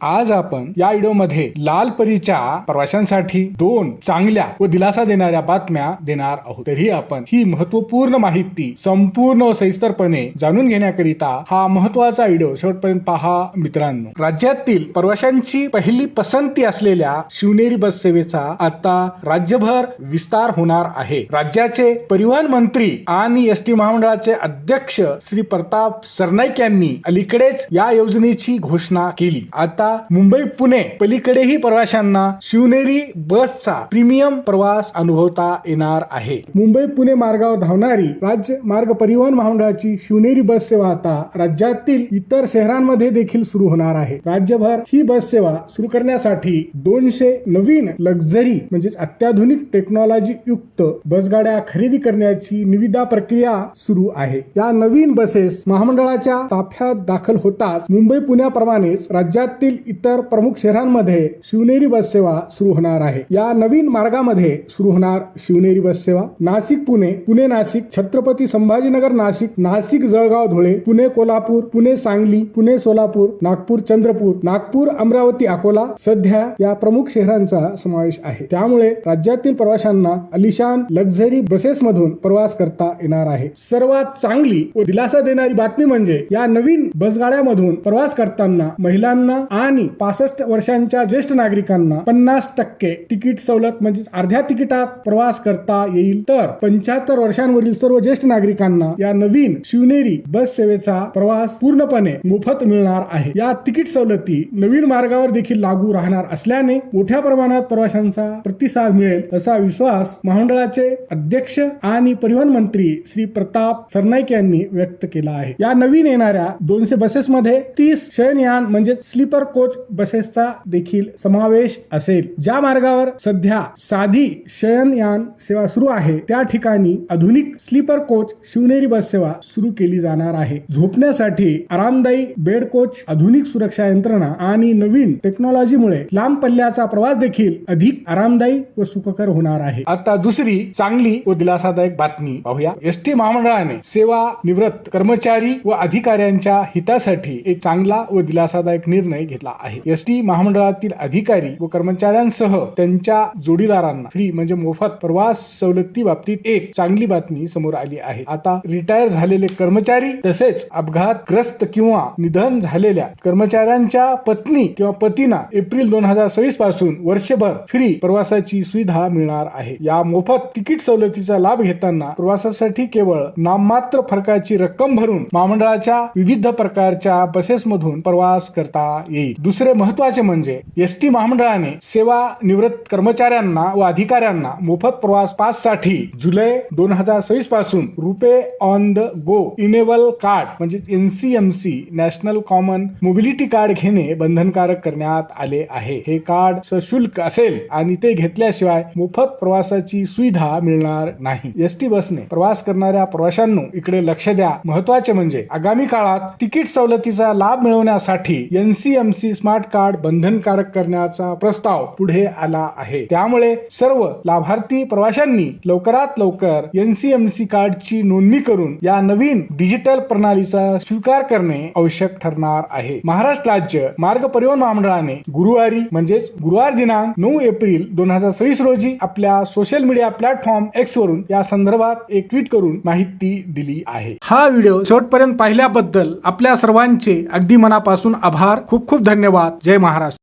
आज आपण या व्हिडिओमध्ये लाल परीच्या प्रवाशांसाठी दोन चांगल्या व दिलासा देणाऱ्या बातम्या देणार आहोत। तरी आपण ही महत्त्वपूर्ण माहिती संपूर्ण व सविस्तरपणे जाणून घेण्याकरिता हा महत्त्वाचा व्हिडिओ शेवटपर्यंत पहा मित्रांनो। राज्यातील प्रवाशांची पहिली पसंती असलेल्या शिवनेरी बस सेवेचा आता राज्यभर विस्तार होणार आहे। राज्याचे परिवहन मंत्री आणि एसटी महामंडळाचे अध्यक्ष श्री प्रताप सरनाईक यांनी अलीकडेच या योजनेची घोषणा केली। आता मुंबई पुणे पलीकडेही प्रवाशांना शिवनेरी बसचा प्रीमियम प्रवास अनुभवता येणार आहे। मुंबई पुणे मार्गावर धावणारी राज्य मार्ग परिवहन महामंडळाची शिवनेरी बस सेवा आता राज्यातील इतर शहरांमध्ये देखील सुरू होणार आहे। राज्यभर ही बस सेवा सुरू करण्यासाठी 200 नवीन लक्झरी म्हणजेच अत्याधुनिक टेक्नॉलॉजी युक्त बसगाड्या खरेदी करण्याची निविदा प्रक्रिया सुरू आहे। या नवीन बसेस महामंडळाच्या ताफ्यात दाखल होताच मुंबई पुण्याप्रमाणेच राज्यातील इतर प्रमुख शहरांमध्ये शिवनेरी बस सेवा सुरू होणार आहे। या नवीन मार्गामध्ये सुरू होणार शिवनेरी बस सेवा नाशिक पुणे, पुणे नाशिक, छत्रपती संभाजीनगर नाशिक, नाशिक जळगाव धुळे, पुणे कोल्हापूर, पुणे सांगली, पुणे सोलापूर, नागपूर चंद्रपूर, नागपूर अमरावती अकोला सध्या या प्रमुख शहरांचा समावेश आहे। त्यामुळे राज्यातील प्रवाशांना आलिशान लक्झरी बसेस मधून प्रवास करता येणार आहे। सर्वात चांगली व दिलासा देणारी बातमी म्हणजे या नवीन बसगाड्यामधून प्रवास करताना महिलांना आणि 65 वर्षांच्या ज्येष्ठ नागरिकांना 50% तिकीट सवलत म्हणजे अर्ध्या तिकिटात प्रवास करता येईल, तर 75 वर्षांवरील सर्व ज्येष्ठ नागरिकांना या नवीन शिवनेरी बस सेवेचा प्रवास पूर्णपणे मोफत मिळणार आहे। या तिकीट सवलती नवीन मार्गावर देखील लागू राहणार असल्याने मोठ्या प्रमाणात प्रवाशांचा प्रतिसाद मिळेल असा विश्वास महामंडळाचे अध्यक्ष आणि परिवहन मंत्री श्री प्रताप सरनाईक यांनी व्यक्त केला आहे। या नवीन येणाऱ्या 200 बसेसमध्ये 30 शयनयान म्हणजे स्लीपर कोच बसेसचा देखील समावेश असेल। ज्या मार्गावर सध्या साधी शयनयान सेवा सुरू आहे त्या ठिकाणी आधुनिक स्लीपर कोच शिवनेरी बस सेवा सुरू केली जाणार आहे। झोपण्यासाठी आरामदायी बेड कोच, आधुनिक सुरक्षा यंत्रणा आणि नवीन टेक्नॉलॉजीमुळे लांब पल्ल्याचा प्रवास देखील अधिक आरामदायी व सुखकर होणार आहे। आता दुसरी चांगली व दिलासादायक बातमी पाहूया। एसटी महामंडळाने सेवा निवृत्त कर्मचारी व अधिकाऱ्यांच्या हितासाठी एक चांगला व दिलासादायक निर्णय घेतला आहे। एसटी महामंडळातील अधिकारी व कर्मचाऱ्यांसह त्यांच्या जोडीदारांना फ्री म्हणजे मोफत प्रवास सवलती बाबतीत एक चांगली बातमी समोर आली आहे। आता रिटायर झालेले कर्मचारी तसेच अपघातग्रस्त किंवा निधन झालेल्या कर्मचाऱ्यांच्या पत्नी किंवा पतींना एप्रिल 2026 पासून वर्षभर फ्री प्रवासाची सुविधा मिळणार आहे। या मोफत तिकीट सवलतीचा लाभ घेताना प्रवासासाठी केवळ नाममात्र फरकाची रक्कम भरून महामंडळाच्या विविध प्रकारच्या बसेसमधून प्रवास करता येईल। दुसरे महत्त्वाचे म्हणजे एसटी महामंडळाने सेवा निवृत्त कर्मचाऱ्यांना व अधिकाऱ्यांना मोफत प्रवास पास साठी जुलै 2026 पासून RuPay on the go enable card म्हणजे NCMC national common mobility card घेणे बंधनकारक करण्यात आले आहे। हे कार्ड सशुल्क असेल आणि ते घेतल्याशिवाय मोफत प्रवासाची सुविधा मिळणार नाही। एसटी बसने प्रवास करणाऱ्या प्रवाशांनो इकडे लक्ष द्या। महत्त्वाचे म्हणजे आगामी काळात तिकीट सवलतीचा लाभ मिळवण्यासाठी NCMC स्मार्ट कार्ड बंधनकारक करण्याचा प्रस्ताव पुढे आला आहे। त्यामुळे सर्व लाभार्थी प्रवाशांनी लवकरात लवकर NCMC कार्डची नोंदणी करून या नवीन डिजिटल प्रणालीचा स्वीकार करणे आवश्यक ठरणार आहे। महाराष्ट्र राज्य मार्ग परिवहन महामंडळाने गुरुवारी म्हणजेच गुरुवार दिनांक 9 एप्रिल 2026 रोजी आपल्या सोशल मीडिया प्लॅटफॉर्म X वरून या संदर्भात एक ट्विट करून माहिती दिली आहे। हा व्हिडिओ शेवटपर्यंत पाहिल्याबद्दल आपल्या सर्वांचे अगदी मनापासून आभार। खूप खूप धन्यवाद। जय महाराष्ट्र।